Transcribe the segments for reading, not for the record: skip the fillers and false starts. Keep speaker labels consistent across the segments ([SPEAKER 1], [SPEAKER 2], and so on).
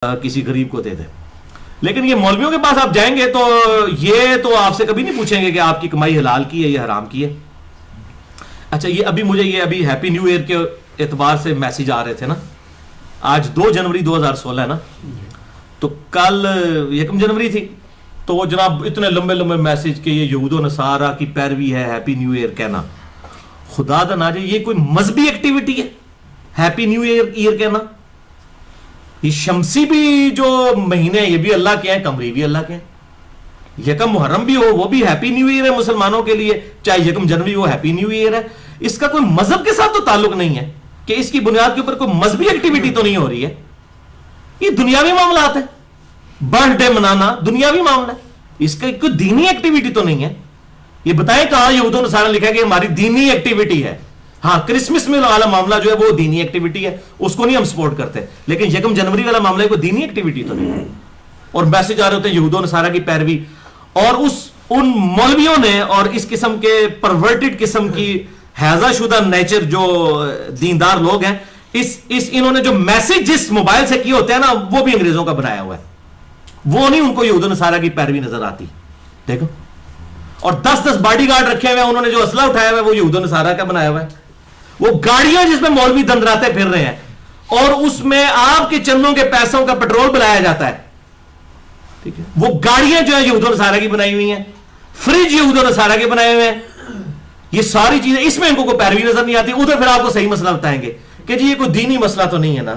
[SPEAKER 1] کسی غریب کو دے دے. لیکن یہ مولویوں کے پاس آپ جائیں گے تو یہ تو آپ سے کبھی نہیں پوچھیں گے کہ آپ کی کمائی حلال کی ہے یا حرام کی ہے. اچھا یہ ابھی ہیپی نیو ایئر کے اعتبار سے میسیج آ رہے تھے نا. آج 2 جنوری 2016 ہے نا, تو کل 1 جنوری تھی. تو وہ جناب اتنے لمبے لمبے میسیج کہ یہ یہود و نصارہ کی پیروی ہے ہیپی نیو ایئر کہنا. خدا دا نہ جائے یہ کوئی مذہبی ایکٹیویٹی ہے ہیپی نیو ایئر کہنا؟ یہ شمسی بھی جو مہینے یہ بھی اللہ کے ہیں, قمری بھی اللہ کے ہیں. 1 محرم بھی ہو وہ بھی ہیپی نیو ایئر ہے مسلمانوں کے لیے, چاہے 1 جنوری ہو ہیپی نیو ایئر ہے. اس کا کوئی مذہب کے ساتھ تو تعلق نہیں ہے کہ اس کی بنیاد کے اوپر کوئی مذہبی ایکٹیویٹی تو نہیں ہو رہی ہے. یہ دنیاوی معاملات ہے. برتھ ڈے منانا دنیاوی معاملہ ہے, اس کا کوئی دینی ایکٹیویٹی تو نہیں ہے. یہ بتائیں کہاں یہود و نصارہ لکھا ہے کہ ہماری دینی ایکٹیویٹی ہے. ہاں کرسمس میں والا معاملہ جو ہے وہ دینی ایکٹیویٹی ہے, اس کو نہیں ہم سپورٹ کرتے. لیکن 1 جنوری والا معاملہ کوئی دینی ایکٹیویٹی تو نہیں ہے. اور میسج آ رہے ہوتے ہیں یہود و نصارہ کی پیروی, اور ان مولویوں نے اور اس قسم کے پرورٹڈ قسم کی حیضہ شدہ نیچر جو دیندار لوگ ہیں, انہوں نے جو میسج جس موبائل سے کیے ہوتے ہیں نا وہ بھی انگریزوں کا بنایا ہوا ہے. وہ نہیں ان کو یہود و نصارہ کی پیروی نظر آتی. دیکھو, اور 10 باڈی گارڈ رکھے ہوئے ہیں, انہوں نے جو اسلحہ اٹھایا ہوا ہے وہ یہود و نصارہ کا بنایا ہوا ہے. وہ گاڑیاں جس میں مولوی دندراتے پھر رہے ہیں, اور اس میں آپ کے چندوں کے پیسوں کا پیٹرول بلایا جاتا ہے. ٹھیک ہے, وہ گاڑیاں جو ہے یہود و نصارہ کی بنائی ہوئی ہیں, فریج یہود و نصارہ کے بنائے ہوئے ہیں. یہ ساری چیزیں اس میں ان کو کوئی پیروی نظر نہیں آتی. ادھر پھر آپ کو صحیح مسئلہ بتائیں گے کہ جی یہ کوئی دینی مسئلہ تو نہیں ہے نا,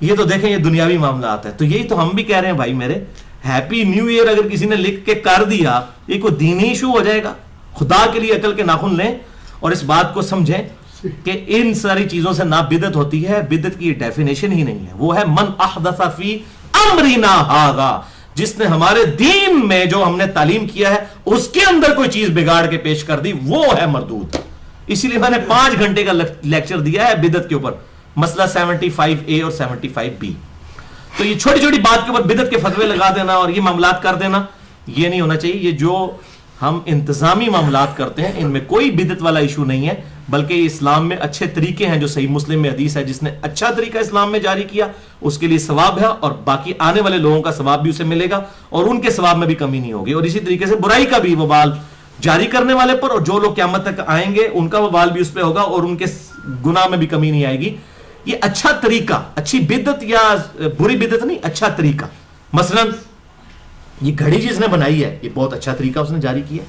[SPEAKER 1] یہ تو دیکھیں یہ دنیاوی معاملات ہے. تو یہی تو ہم بھی کہہ رہے ہیں بھائی میرے, ہیپی نیو ایئر اگر کسی نے لکھ کے کر دیا یہ کوئی دینی ایشو ہو جائے گا. خدا کے لیے عقل کے ناخن لیں اور اس بات کو سمجھیں کہ ان ساری چیزوں سے نہ بدعت ہوتی ہے. بدعت کی ڈیفینیشن ہی نہیں ہے, وہ ہے من احدث فی امرنا ھذا, جس نے ہمارے دین میں جو ہم نے تعلیم کیا ہے اس کے اندر کوئی چیز بگاڑ کے پیش کر دی, وہ ہے مردود. اسی لیے میں نے 5 گھنٹے کا لیکچر دیا ہے بدعت کے اوپر, مسئلہ 75A اور 75B. تو یہ چھوٹی چھوٹی بات کے اوپر بدعت کے فتوے لگا دینا اور یہ معاملات کر دینا, یہ نہیں ہونا چاہیے. یہ جو ہم انتظامی معاملات کرتے ہیں ان میں کوئی بدعت والا ایشو نہیں ہے, بلکہ اسلام میں اچھے طریقے ہیں. جو صحیح مسلم میں حدیث ہے, جس نے اچھا طریقہ اسلام میں جاری کیا اس کے لیے ثواب ہے, اور باقی آنے والے لوگوں کا ثواب بھی اسے ملے گا, اور ان کے ثواب میں بھی کمی نہیں ہوگی. اور اسی طریقے سے برائی کا بھی وبال جاری کرنے والے پر, اور جو لوگ قیامت تک آئیں گے ان کا وبال بھی اس پہ ہوگا, اور ان کے گناہ میں بھی کمی نہیں آئے گی. یہ اچھا طریقہ, اچھی بدعت یا بری بدعت نہیں, اچھا طریقہ. مثلا یہ گھڑی جس نے بنائی ہے یہ بہت اچھا طریقہ اس نے جاری کیا.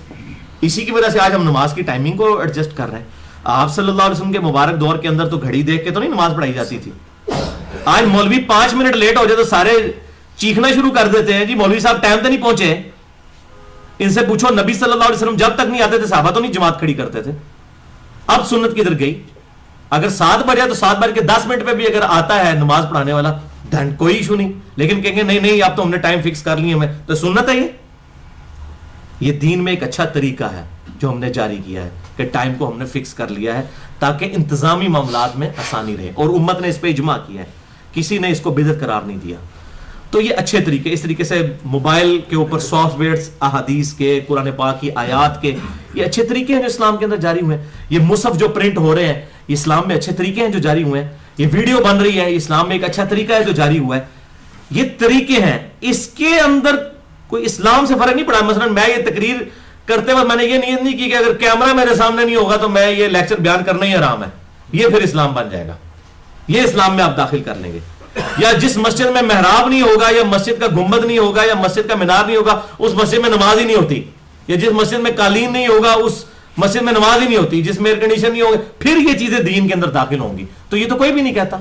[SPEAKER 1] اسی کی وجہ سے آج ہم نماز کی ٹائمنگ کو ایڈجسٹ کر رہے ہیں. آپ صلی اللہ علیہ وسلم کے مبارک دور کے اندر تو گھڑی دیکھ کے تو نہیں نماز پڑھائی جاتی تھی. آج مولوی 5 منٹ لیٹ ہو جائے تو سارے چیخنا شروع کر دیتے ہیں, جی مولوی صاحب ٹائم تو نہیں پہنچے. ان سے پوچھو نبی صلی اللہ علیہ وسلم جب تک نہیں آتے تھے صحابہ تو نہیں جماعت کھڑی کرتے تھے. اب سنت کدھر گئی؟ اگر 7 بجے تو 7:10 پہ بھی اگر آتا ہے نماز پڑھانے والا دھن کوئی ایشو نہیں. لیکن کہیں گے نہیں اب تو ہم نے ٹائم فکس کر لی ہمیں, تو سنت ہے یہ دین میں ایک اچھا طریقہ ہے جو ہم نے جاری کیا ہے کہ ٹائم کو ہم نے فکس کر لیا ہے تاکہ انتظامی معاملات میں آسانی رہے, اور امت نے اس پہ اجماع کیا ہے, کسی نے اس کو بدعت قرار نہیں دیا. تو یہ اچھے طریقے, اس طریقے سے موبائل کے اوپر سافٹ ویئرز احادیث کے, قرآن پاک کی آیات کے, یہ اچھے طریقے ہیں جو اسلام کے اندر جاری ہوئے ہیں. یہ مصحف جو پرنٹ ہو رہے ہیں یہ اسلام میں اچھے طریقے ہیں جو جاری ہوئے ہیں. یہ ویڈیو بن رہی ہے اسلام میں ایک اچھا طریقہ ہے جو جاری ہوا ہے. یہ طریقے ہیں, اس کے اندر کوئی اسلام سے فرق نہیں پڑا. مثلا میں یہ تقریر کرتے وقت میں نے یہ نیت نہیں کی کہ اگر کیمرہ میرے سامنے نہیں ہوگا تو میں یہ لیکچر بیان کرنا ہی حرام ہے, یہ پھر اسلام بن جائے گا. یہ اسلام میں آپ داخل کر لیں گے. یا جس مسجد میں محراب نہیں ہوگا, یا مسجد کا گنبد نہیں ہوگا, یا مسجد کا مینار نہیں ہوگا, اس مسجد میں نماز ہی نہیں ہوتی. یا جس مسجد میں قالین نہیں ہوگا اس مسجد میں نماز ہی نہیں ہوتی. جس میں ایئر کنڈیشن نہیں ہوگا, پھر یہ چیزیں دین کے اندر داخل ہوں گی. تو یہ تو کوئی بھی نہیں کہتا.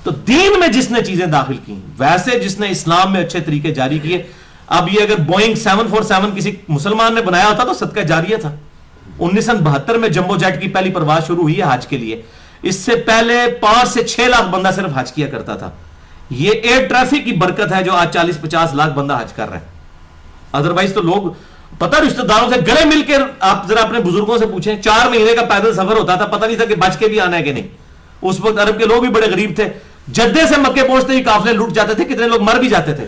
[SPEAKER 1] تو دین میں جس نے چیزیں داخل کی, ویسے جس نے اسلام میں اچھے طریقے جاری کیے. اب یہ اگر بوئنگ 747 کسی مسلمان نے بنایا ہوتا تو صدقہ جاریہ تھا. 1972 میں جمبو جیٹ کی پہلی پرواز شروع ہوئی ہے حج کے لیے. اس سے پہلے 5 سے 6 لاکھ بندہ صرف حج کیا کرتا تھا. یہ ایئر ٹریفک کی برکت ہے جو آج 40-50 لاکھ بندہ حج کر رہے ہیں. ادروائز تو لوگ پتہ رشتہ داروں سے گلے مل کے, آپ ذرا اپنے بزرگوں سے پوچھیں, 4 مہینے کا پیدل سفر ہوتا تھا, پتہ نہیں تھا کہ بچ کے بھی آنا ہے کہ نہیں. اس وقت عرب کے لوگ بھی بڑے غریب تھے. جدے سے مکے پہنچتے ہی قافلے لوٹ جاتے تھے, کتنے لوگ مر بھی جاتے تھے.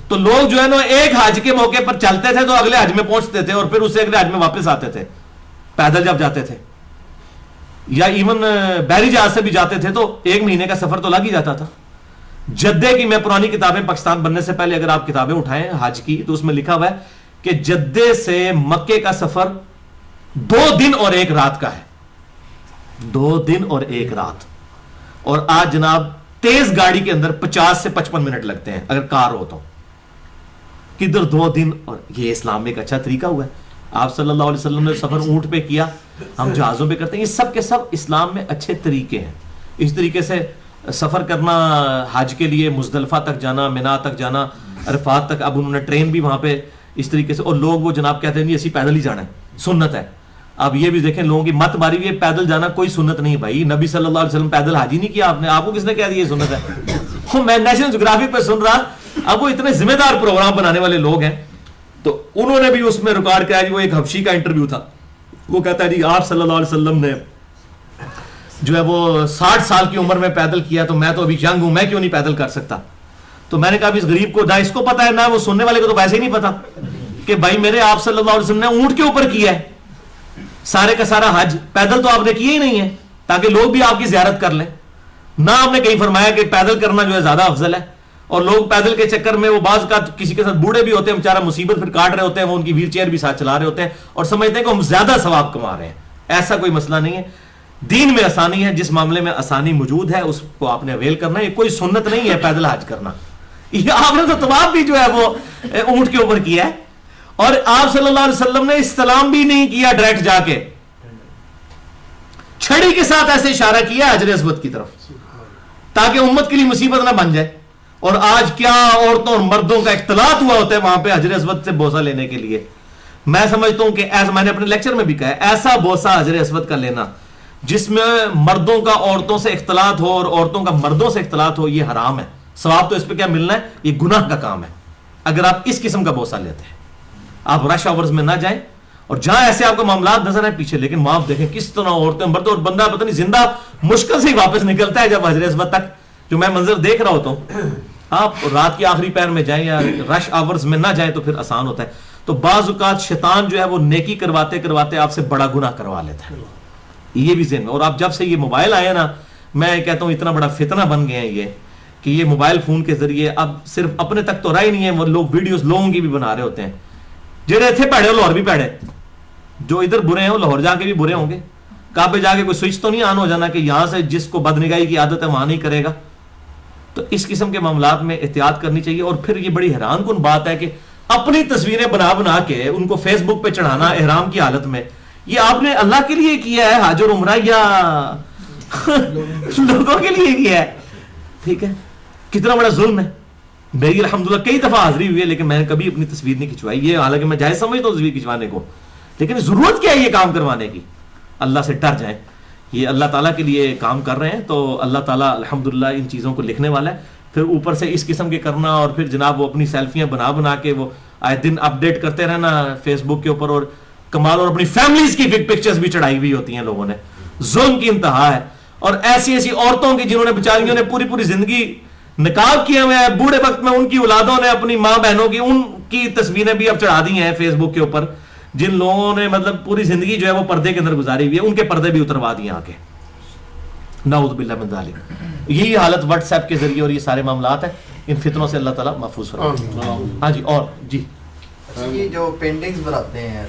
[SPEAKER 1] تو لوگ جو ہے نا ایک حج کے موقع پر چلتے تھے تو اگلے حج میں پہنچتے تھے, اور پھر اس سے اگلے حج میں واپس آتے تھے پیدل جب جاتے تھے. یا ایون بحری جہاز سے بھی جاتے تھے تو 1 مہینے کا سفر تو لگ ہی جاتا تھا. جدے کی میں پرانی کتابیں پاکستان بننے سے پہلے اگر آپ کتابیں اٹھائیں حج کی تو اس میں لکھا ہوا ہے کہ جدے سے مکے کا سفر 2 دن اور 1 رات کا ہے. 2 دن اور 1 رات. اور آج جناب تیز گاڑی کے اندر 50 سے 55 منٹ لگتے ہیں اگر کار ہو تو. کدھر 2 دن. اور یہ اسلام میں ایک اچھا طریقہ ہوا ہے. آپ صلی اللہ علیہ وسلم نے سفر اونٹ پہ کیا, ہم جہازوں پہ کرتے ہیں. یہ سب کے سب اسلام میں اچھے طریقے ہیں. اس طریقے سے سفر کرنا حج کے لیے مزدلفہ تک جانا, مینا تک جانا, عرفات تک, اب انہوں نے ٹرین بھی وہاں پہ اس طریقے سے. اور لوگ وہ جناب کہتے ہیں نہیں اسی پیدل ہی جانا ہے, سنت ہے. اب یہ بھی دیکھیں لوگوں کی مت ماری ہوئی ہے, پیدل جانا کوئی سنت نہیں بھائی. نبی صلی اللہ علیہ وسلم پیدل حج ہی نہیں کیا. آپ کو کس نے کہہ دیا یہ سنت ہے؟ میں نیشنل جغرافی پہ سن رہا, اب وہ اتنے ذمہ دار پروگرام بنانے والے لوگ ہیں تو انہوں نے بھی اس میں ریکارڈ کیا. وہ ایک حبشی کا انٹرویو تھا, وہ کہتا ہے جی آپ صلی اللہ علیہ وسلم نے جو ہے وہ 60 سال کی عمر میں پیدل کیا, تو میں تو ابھی ینگ ہوں, میں کیوں نہیں پیدل کر سکتا؟ تو میں نے کہا اس غریب کو نہ اس کو پتا ہے نہ وہ سننے والے کو تو ویسے ہی نہیں پتا کہ بھائی میرے آپ صلی اللہ علیہ وسلم نے اونٹ کے اوپر کیا ہے سارے کا سارا حج, پیدل تو آپ نے کیا ہی نہیں ہے تاکہ لوگ بھی آپ کی زیارت کر لیں. نہ آپ نے کہیں فرمایا کہ پیدل کرنا جو ہے زیادہ افضل ہے. اور لوگ پیدل کے چکر میں وہ بعض کا کسی کے ساتھ بوڑھے بھی ہوتے ہیں بیچارہ, مصیبت پھر کاٹ رہے ہوتے ہیں, وہ ان کی ویل چیئر بھی ساتھ چلا رہے ہوتے ہیں اور سمجھتے ہیں کہ ہم زیادہ ثواب کما رہے ہیں. ایسا کوئی مسئلہ نہیں ہے. دین میں آسانی ہے, جس معاملے میں آسانی موجود ہے اس کو آپ نے اویل کرنا ہے. یہ کوئی سنت نہیں ہے پیدل حج کرنا. یہ آپ نے تو طواف بھی جو ہے وہ اونٹ کے اوپر کیا ہے, اور آپ صلی اللہ علیہ وسلم نے استلام بھی نہیں کیا ڈائریکٹ جا کے, چھڑی کے ساتھ ایسے اشارہ کیا حجر اسود کی طرف تاکہ امت کے لیے مصیبت نہ بن جائے. اور آج کیا عورتوں اور مردوں کا اختلاط ہوا ہوتا ہے وہاں پہ حجر اسود سے بوسہ لینے کے لیے. میں سمجھتا ہوں کہ ایسا, میں نے اپنے لیکچر میں بھی کہا ہے, ایسا بوسہ حجر اسود کا لینا جس میں مردوں کا عورتوں سے اختلاط ہو اور عورتوں کا مردوں سے اختلاط ہو, یہ حرام ہے. ثواب تو اس پہ کیا ملنا ہے, یہ گناہ کا کام ہے اگر آپ اس قسم کا بوسہ لیتے ہیں. آپ رش آورز میں نہ جائیں, اور جہاں ایسے آپ کو معاملات نظر آئے پیچھے, لیکن وہاں آپ دیکھیں کس طرح عورتیں مردوں, اور بندہ پتہ نہیں زندہ مشکل سے ہی واپس نکلتا ہے جب حجر اسود تک, جو میں منظر دیکھ رہا ہوتا ہوں. آپ رات کے آخری پہر میں جائیں یا رش آورز میں نہ جائیں تو پھر آسان ہوتا ہے. تو بعض اوقات شیطان جو ہے وہ نیکی کرواتے کرواتے آپ سے بڑا گناہ کروا لیتا ہے. یہ بھی ذہن میں. اور آپ جب سے یہ موبائل آئے نا, میں کہتا ہوں اتنا بڑا فتنہ بن گئے ہیں یہ کہ یہ موبائل فون کے ذریعے اب صرف اپنے تک تو رہا ہی نہیں ہے, وہ لوگ ویڈیوز لوگوں کی بھی بنا رہے ہوتے ہیں. جڑے تھے پیڑے لاہور بھی پیڑے, جو ادھر برے ہیں وہ لاہور جا کے بھی برے ہوں گے. کعبے جا کے کوئی سوئچ تو نہیں آن ہو جانا کہ یہاں سے جس کو بدنگاہی کی عادت ہے وہاں نہیں کرے گا. تو اس قسم کے معاملات میں احتیاط کرنی چاہیے. اور پھر یہ بڑی حیران کن بات ہے کہ اپنی تصویریں بنا بنا کے ان کو فیس بک پہ چڑھانا احرام کی حالت میں, یہ آپ نے اللہ کے لیے کیا ہے حج اور عمرہ یا لوگوں کے لیے کیا ہے؟ ٹھیک ہے, کتنا بڑا ظلم ہے. میری الحمدللہ کئی دفعہ حاضری ہوئی ہے لیکن میں نے کبھی اپنی تصویر نہیں کھنچوائی. یہ حالانکہ میں جائز سمجھتا ہوں تصویر کھنچوانے کو, لیکن ضرورت کیا ہے یہ کام کروانے کی؟ اللہ سے ڈر جائیں. یہ اللہ تعالیٰ کے لیے کام کر رہے ہیں تو اللہ تعالیٰ الحمدللہ ان چیزوں کو لکھنے والا ہے. پھر اوپر سے اس قسم کے کرنا, اور پھر جناب وہ اپنی سیلفیاں بنا بنا کے وہ آئے دن اپ ڈیٹ کرتے رہنا فیس بک کے اوپر, اور کمال, اور اپنی فیملیز کی پکچرز بھی چڑھائی ہوئی ہوتی ہیں لوگوں نے. ظلم کی انتہا ہے. اور ایسی ایسی عورتوں کی جنہوں نے بیچاریوں نے پوری پوری زندگی نقاب کیے ہوئے ہیں, بوڑھے وقت میں ان کی اولادوں نے اپنی ماں بہنوں کی ان کی تصویریں بھی اب چڑھا دی ہیں فیس بک کے اوپر. جن لوگوں نے مطلب پوری زندگی جو ہے وہ پردے کے اندر گزاری ہوئی ہے, ان کے پردے بھی اتروا دیے آ کے. نعوذ باللہ من ذالک. یہی حالت واٹس ایپ کے ذریعے اور یہ سارے معاملات ہیں. ان فتنوں سے اللہ تعالیٰ محفوظ فرمائے. ہاں جی, اور جی
[SPEAKER 2] یہ جو پینٹنگز بناتے ہیں